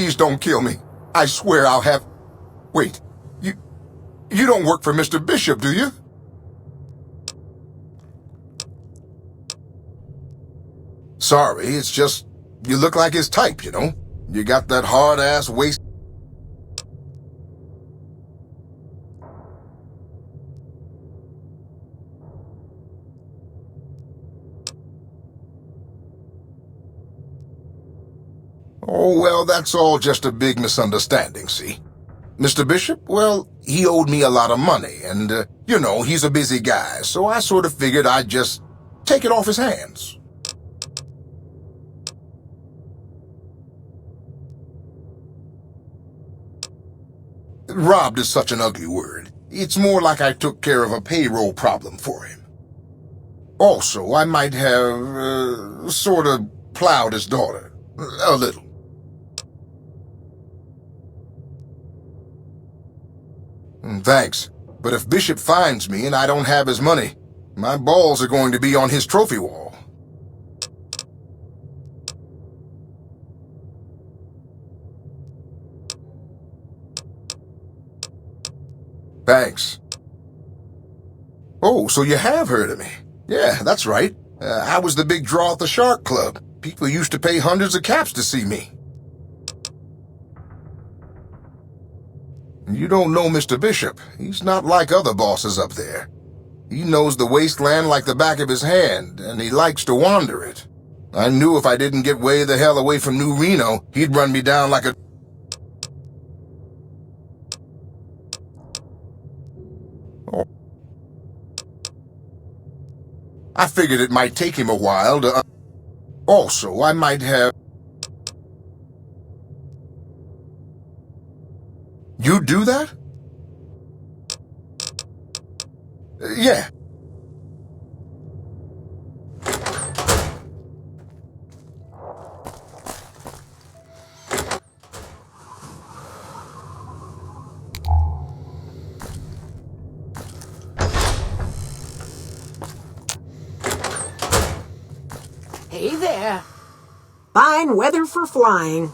Please don't kill me. I swear I'll have... Wait, you don't work for Mr. Bishop, do you? Sorry, it's just, you look like his type, you know? You got that hard-ass waist... Oh, well, that's all just a big misunderstanding, see? Mr. Bishop, well, he owed me a lot of money, and, you know, he's a busy guy, so I sort of figured I'd just take it off his hands. Robbed is such an ugly word. It's more like I took care of a payroll problem for him. Also, I might have, sort of plowed his daughter. A little. Thanks, but if Bishop finds me and I don't have his money, my balls are going to be on his trophy wall. Thanks. Oh, so you have heard of me. Yeah, that's right. I was the big draw at the Shark Club. People used to pay hundreds of caps to see me. You don't know Mr. Bishop. He's not like other bosses up there. He knows the wasteland like the back of his hand, and he likes to wander it. I knew if I didn't get way the hell away from New Reno, he'd run me down like a... Oh. I figured it might take him a while to... Also, I might have... You do that? Yeah. Hey there. Fine weather for flying.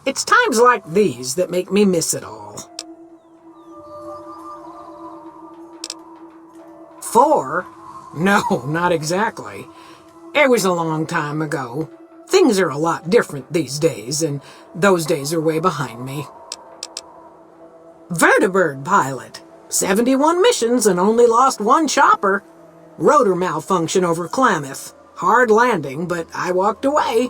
It's times like these that make me miss it all. 4? No, not exactly. It was a long time ago. Things are a lot different these days, and those days are way behind me. Vertibird pilot. 71 missions and only lost 1 chopper. Rotor malfunction over Klamath. Hard landing, but I walked away.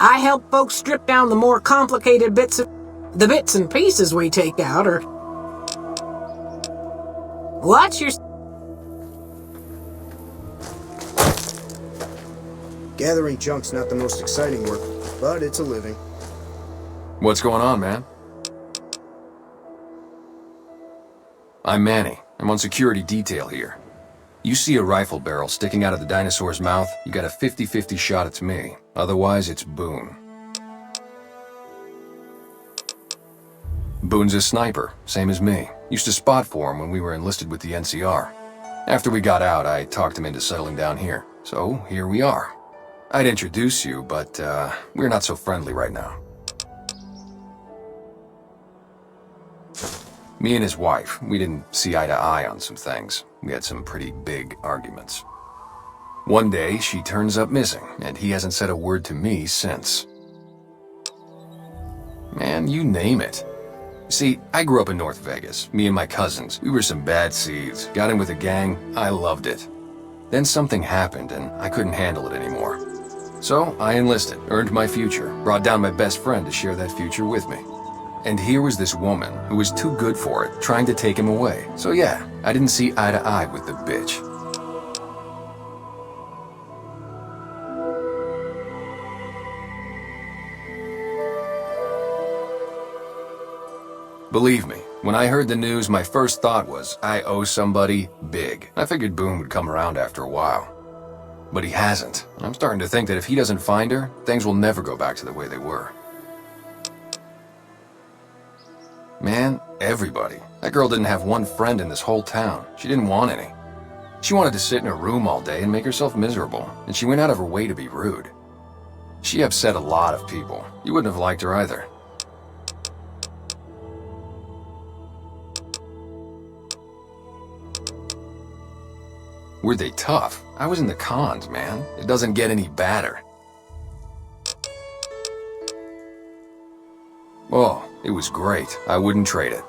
I help folks strip down the more complicated bits and pieces we take out, or... What's your... Gathering junk's not the most exciting work, but it's a living. What's going on, man? I'm Manny. I'm on security detail here. You see a rifle barrel sticking out of the dinosaur's mouth, you got a 50-50 shot it's me. Otherwise, it's Boone. Boone's a sniper, same as me. Used to spot for him when we were enlisted with the NCR. After we got out, I talked him into settling down here. So, here we are. I'd introduce you, but we're not so friendly right now. Me and his wife, we didn't see eye to eye on some things. We had some pretty big arguments. One day, she turns up missing, and he hasn't said a word to me since. Man, you name it. See, I grew up in North Vegas. Me and my cousins, we were some bad seeds. Got in with a gang, I loved it. Then something happened, and I couldn't handle it anymore. So, I enlisted, earned my future, brought down my best friend to share that future with me. And here was this woman who was too good for it, trying to take him away. So yeah, I didn't see eye to eye with the bitch. Believe me, when I heard the news, my first thought was, I owe somebody big. I figured Boone would come around after a while. But he hasn't. I'm starting to think that if he doesn't find her, things will never go back to the way they were. Man, everybody. That girl didn't have one friend in this whole town. She didn't want any. She wanted to sit in her room all day and make herself miserable, and she went out of her way to be rude. She upset a lot of people. You wouldn't have liked her either. Were they tough? I was in the cons, man. It doesn't get any badder. Oh, it was great. I wouldn't trade it.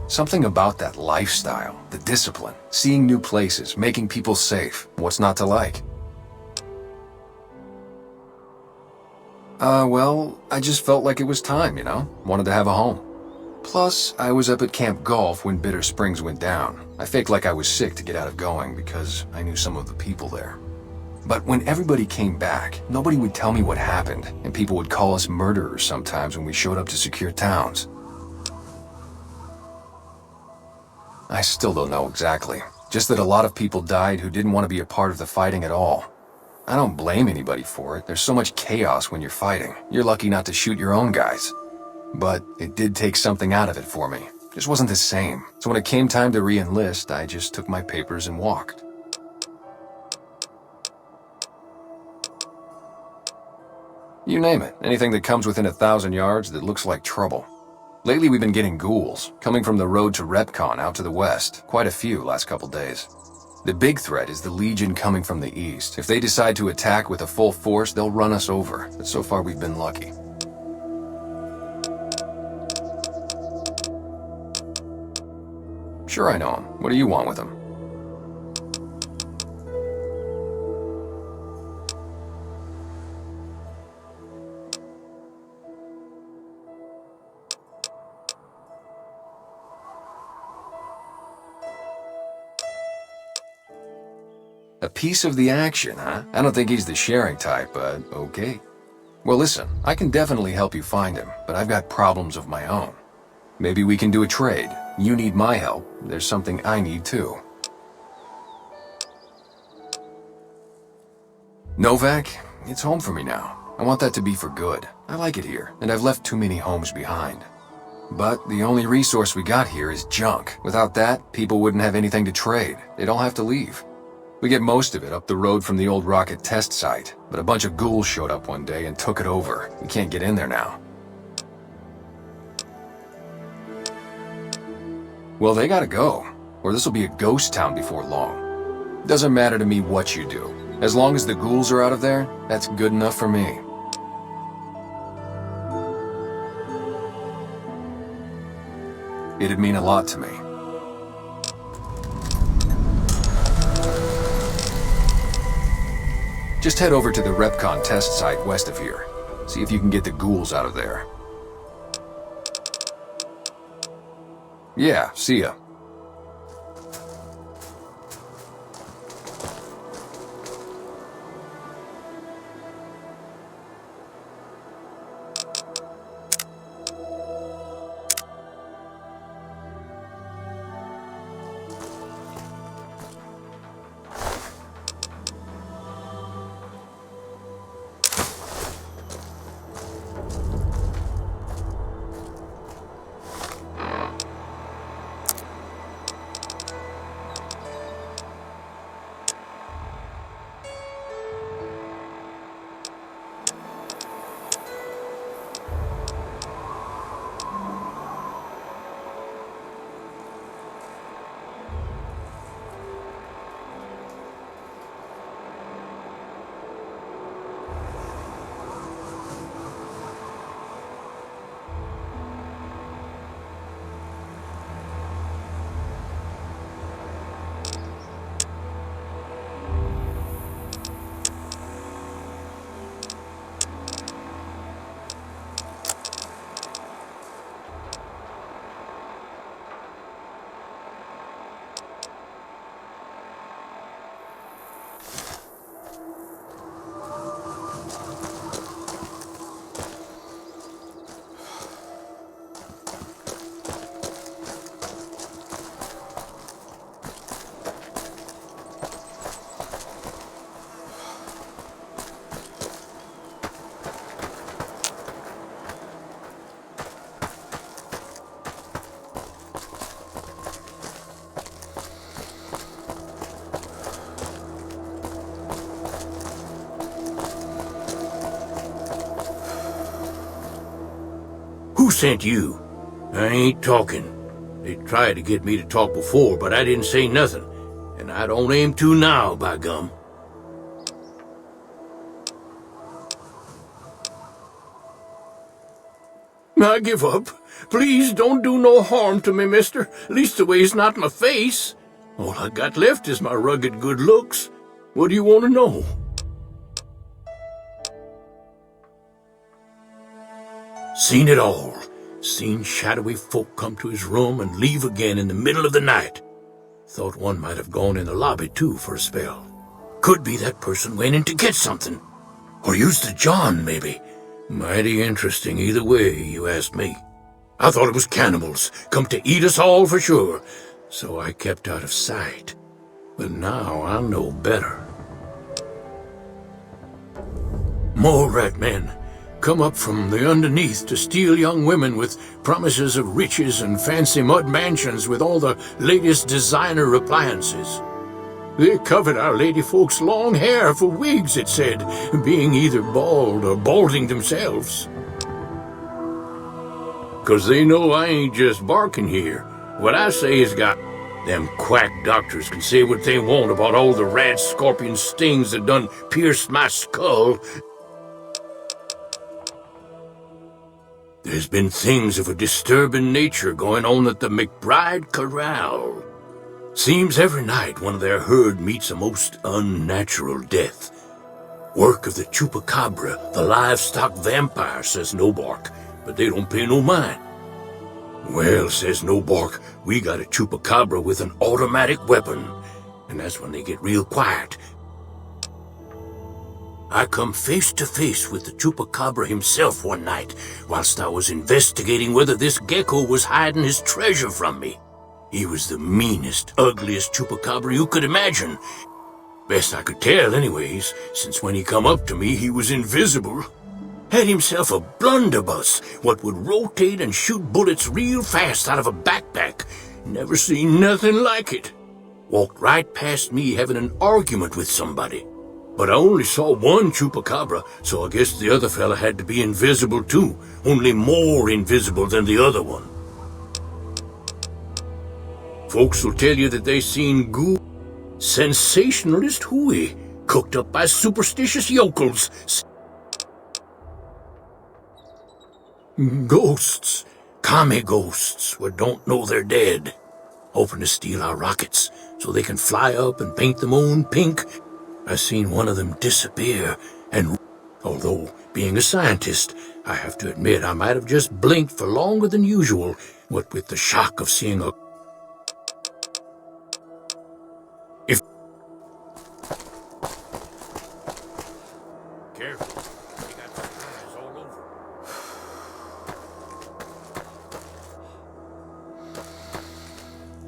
Something about that lifestyle, the discipline, seeing new places, making people safe. What's not to like? Well, I just felt like it was time, you know? Wanted to have a home. Plus, I was up at Camp Golf when Bitter Springs went down. I faked like I was sick to get out of going because I knew some of the people there. But when everybody came back, nobody would tell me what happened, and people would call us murderers sometimes when we showed up to secure towns. I still don't know exactly. Just that a lot of people died who didn't want to be a part of the fighting at all. I don't blame anybody for it. There's so much chaos when you're fighting. You're lucky not to shoot your own guys. But it did take something out of it for me. Just wasn't the same. So when it came time to re-enlist, I just took my papers and walked. You name it. Anything that comes within 1,000 yards that looks like trouble. Lately we've been getting ghouls, coming from the road to Repcon out to the west. Quite a few last couple days. The big threat is the Legion coming from the east. If they decide to attack with a full force, they'll run us over. But so far we've been lucky. Sure I know him. What do you want with him? A piece of the action, huh? I don't think he's the sharing type, but okay. Well, listen, I can definitely help you find him, but I've got problems of my own. Maybe we can do a trade. You need my help. There's something I need too. Novak, it's home for me now. I want that to be for good. I like it here, and I've left too many homes behind. But the only resource we got here is junk. Without that, people wouldn't have anything to trade. They'd all have to leave. We get most of it up the road from the old rocket test site, but a bunch of ghouls showed up one day and took it over. We can't get in there now. Well, they gotta go, or this'll be a ghost town before long. Doesn't matter to me what you do. As long as the ghouls are out of there, that's good enough for me. It'd mean a lot to me. Just head over to the Repcon test site west of here. See if you can get the ghouls out of there. Yeah, see ya. Who sent you? I ain't talking. They tried to get me to talk before, but I didn't say nothing. And I don't aim to now, by gum. I give up. Please don't do no harm to me, mister. Leastways not my face. All I got left is my rugged good looks. What do you want to know? Seen it all. Seen shadowy folk come to his room and leave again in the middle of the night. Thought one might have gone in the lobby, too, for a spell. Could be that person went in to get something. Or used the John, maybe. Mighty interesting either way, you ask me. I thought it was cannibals, come to eat us all for sure, so I kept out of sight. But now I know better. More rat men come up from the underneath to steal young women with promises of riches and fancy mud mansions with all the latest designer appliances. They covered our lady folks' long hair for wigs, it said, being either bald or balding themselves. 'Cause they know I ain't just barking here. What I say is got... Them quack doctors can say what they want about all the rat scorpion stings that done pierced my skull. There's been things of a disturbing nature going on at the McBride Corral. Seems every night one of their herd meets a most unnatural death. Work of the chupacabra, the livestock vampire, says Nobark, but they don't pay no mind. Well, says Nobark, we got a chupacabra with an automatic weapon, and that's when they get real quiet. I come face to face with the chupacabra himself one night, whilst I was investigating whether this gecko was hiding his treasure from me. He was the meanest, ugliest chupacabra you could imagine. Best I could tell anyways, since when he come up to me he was invisible. Had himself a blunderbuss, what would rotate and shoot bullets real fast out of a backpack. Never seen nothing like it. Walked right past me having an argument with somebody. But I only saw one chupacabra, so I guess the other fella had to be invisible too, only more invisible than the other one. Folks will tell you that they seen sensationalist hooey, cooked up by superstitious yokels. Ghosts, commie ghosts, what don't know they're dead. Hoping to steal our rockets, so they can fly up and paint the moon pink. I seen one of them disappear, and although, being a scientist, I have to admit I might have just blinked for longer than usual, what with the shock of seeing a... Careful, they got their eyes all over.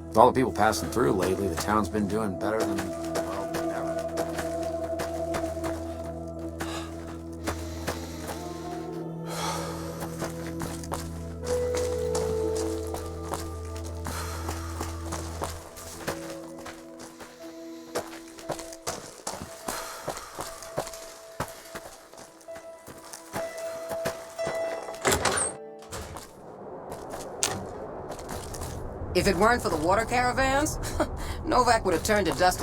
With all the people passing through lately, the town's been doing better than, well, ever. If it weren't for the water caravans, Novak would have turned to dust.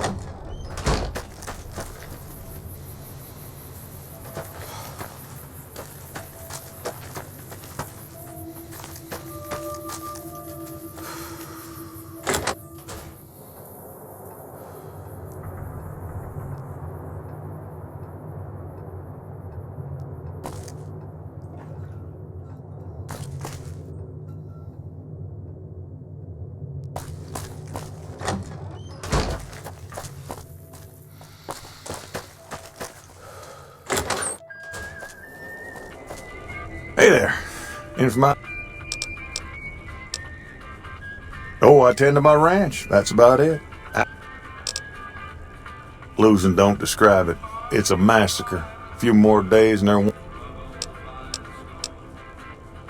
Hey there. In for my... Oh, I tend to my ranch. That's about it. Losing don't describe it. It's a massacre. A few more days and there won't...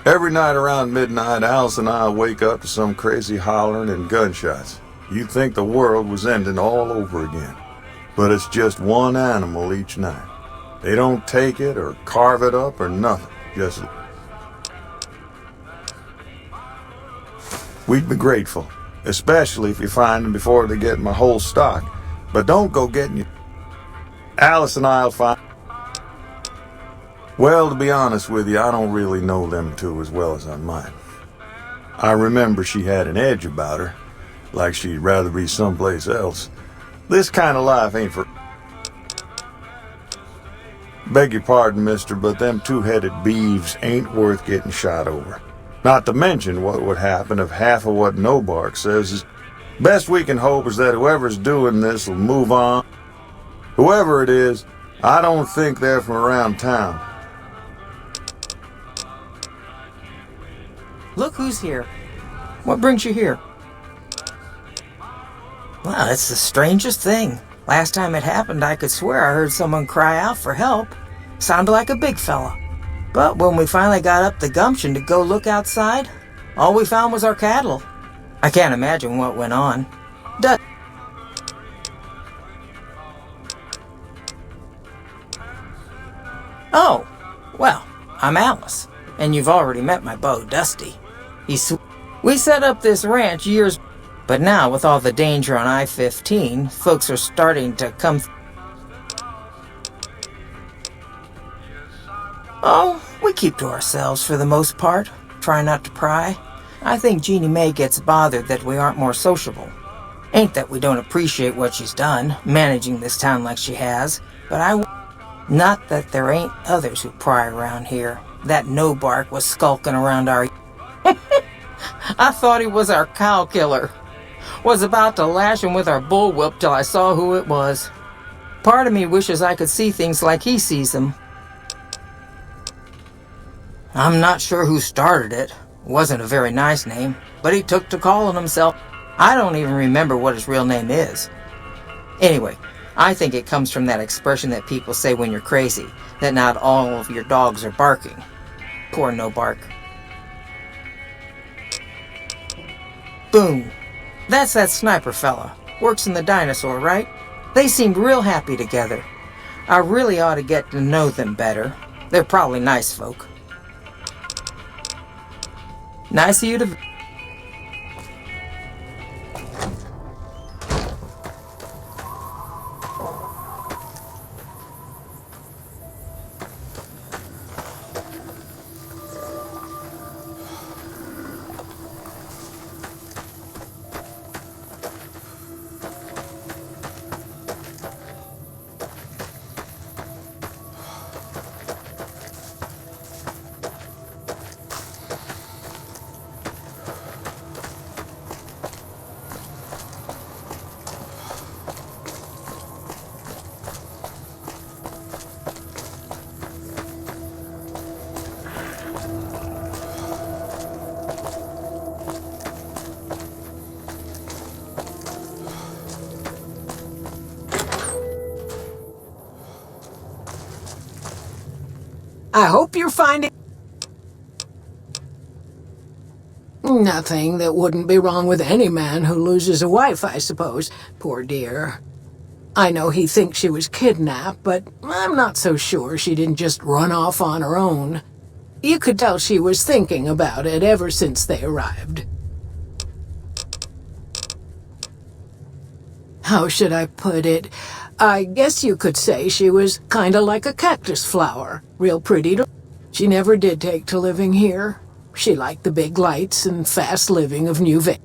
Every night around midnight, Alice and I wake up to some crazy hollering and gunshots. You'd think the world was ending all over again. But it's just one animal each night. They don't take it or carve it up or nothing. Just... we'd be grateful, especially if you find them before they get my whole stock. But don't go getting you. Alice and I'll find... Well, to be honest with you, I don't really know them two as well as I might. I remember she had an edge about her, like she'd rather be someplace else. This kind of life ain't for... Beg your pardon, mister, but them two-headed beeves ain't worth getting shot over. Not to mention what would happen if half of what No Bark says is... Best we can hope is that whoever's doing this will move on. Whoever it is, I don't think they're from around town. Look who's here. What brings you here? Well, it's the strangest thing. Last time it happened, I could swear I heard someone cry out for help. Sounded like a big fella. But when we finally got up the gumption to go look outside, all we found was our cattle. I can't imagine what went on. Oh, well, I'm Alice, and you've already met my beau, Dusty. We set up this ranch years, but now with all the danger on I-15, folks are starting to come. Oh, we keep to ourselves for the most part, try not to pry. I think Jeannie Mae gets bothered that we aren't more sociable. Ain't that we don't appreciate what she's done, managing this town like she has, but not that there ain't others who pry around here. That No Bark was skulking around our... I thought he was our cow killer. Was about to lash him with our bullwhip till I saw who it was. Part of me wishes I could see things like he sees them. I'm not sure who started it. Wasn't a very nice name, but he took to calling himself... I don't even remember what his real name is. Anyway, I think it comes from that expression that people say when you're crazy, that not all of your dogs are barking. Poor No Bark. Boom. That's that sniper fella. Works in the dinosaur, right? They seemed real happy together. I really ought to get to know them better. They're probably nice folk. Nice of you to... I hope you're finding... Nothing that wouldn't be wrong with any man who loses a wife, I suppose. Poor dear. I know he thinks she was kidnapped, but I'm not so sure she didn't just run off on her own. You could tell she was thinking about it ever since they arrived. How should I put it? I guess you could say she was kinda like a cactus flower. Real pretty to... She never did take to living here. She liked the big lights and fast living of New Vegas.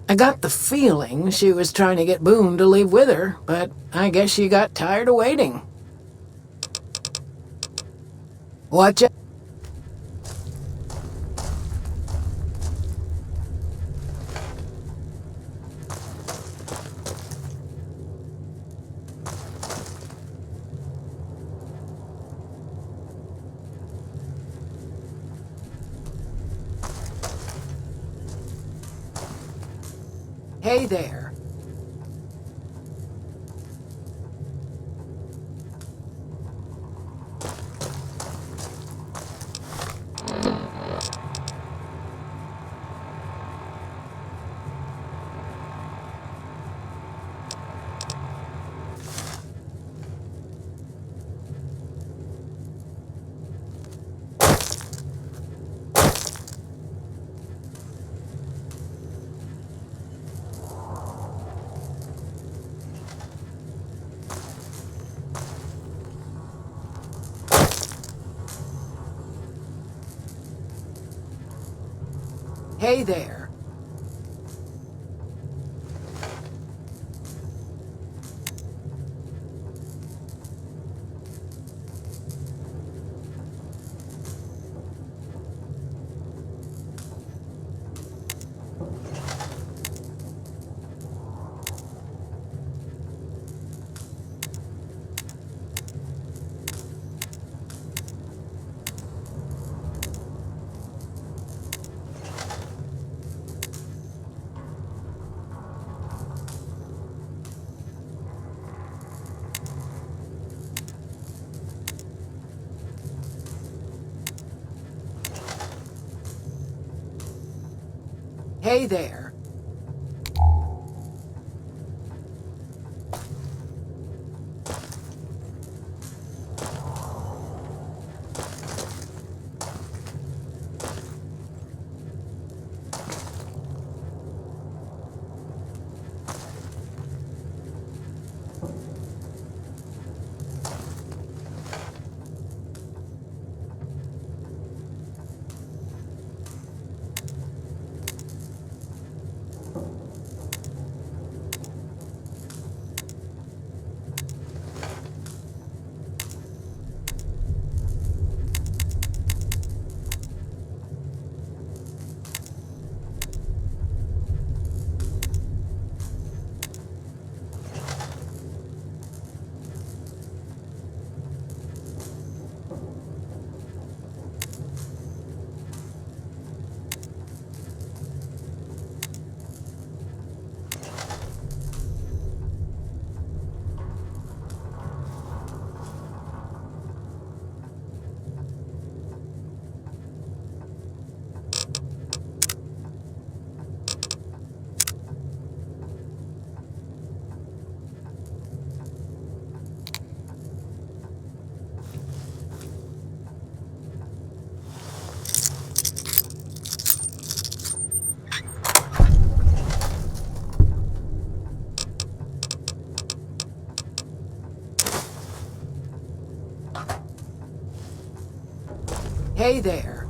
I got the feeling she was trying to get Boone to leave with her, but I guess she got tired of waiting. Watch out. Hey there. Hey there. Hey there. Hey there.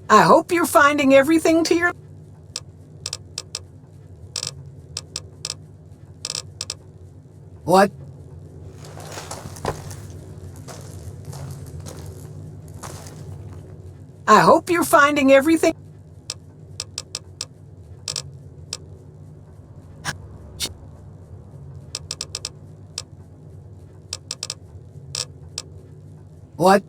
I hope you're finding everything to your... What? I hope you're finding everything... What?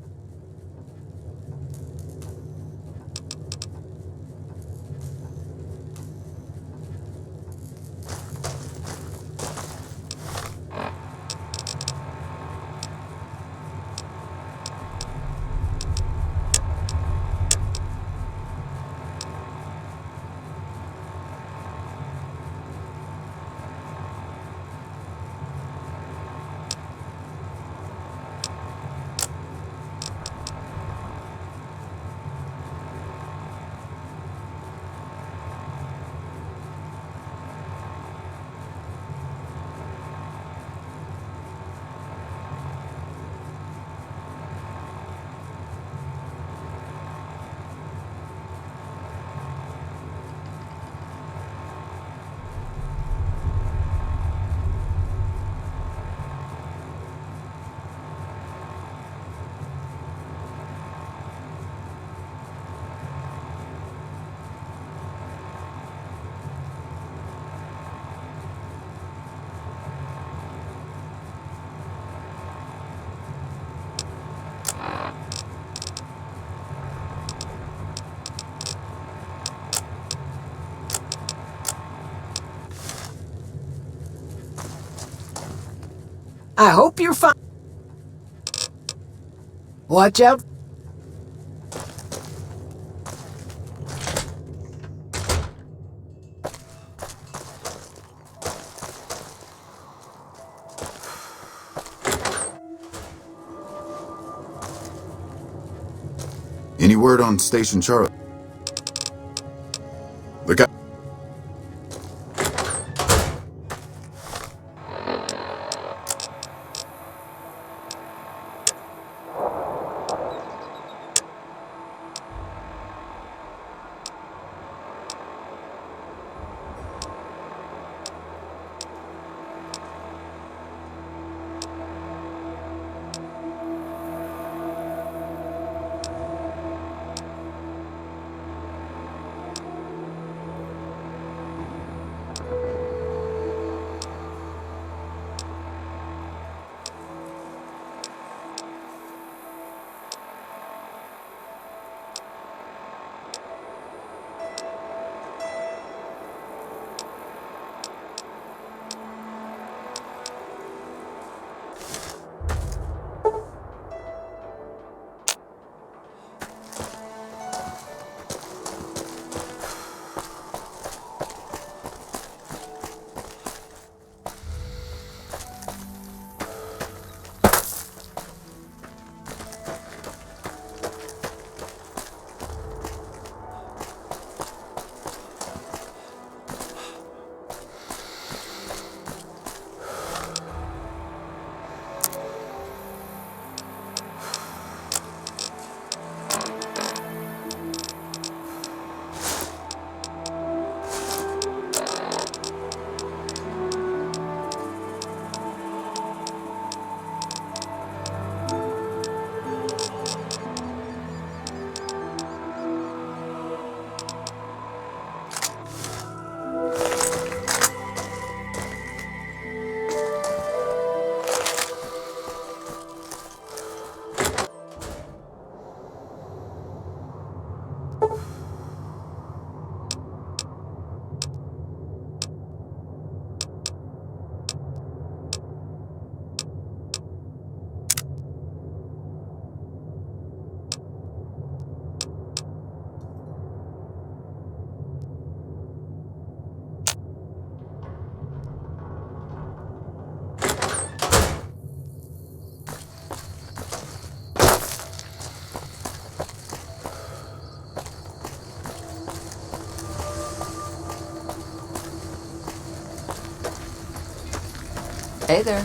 I hope you're fine. Watch out. Any word on Station Charlie? Look out. Hey there.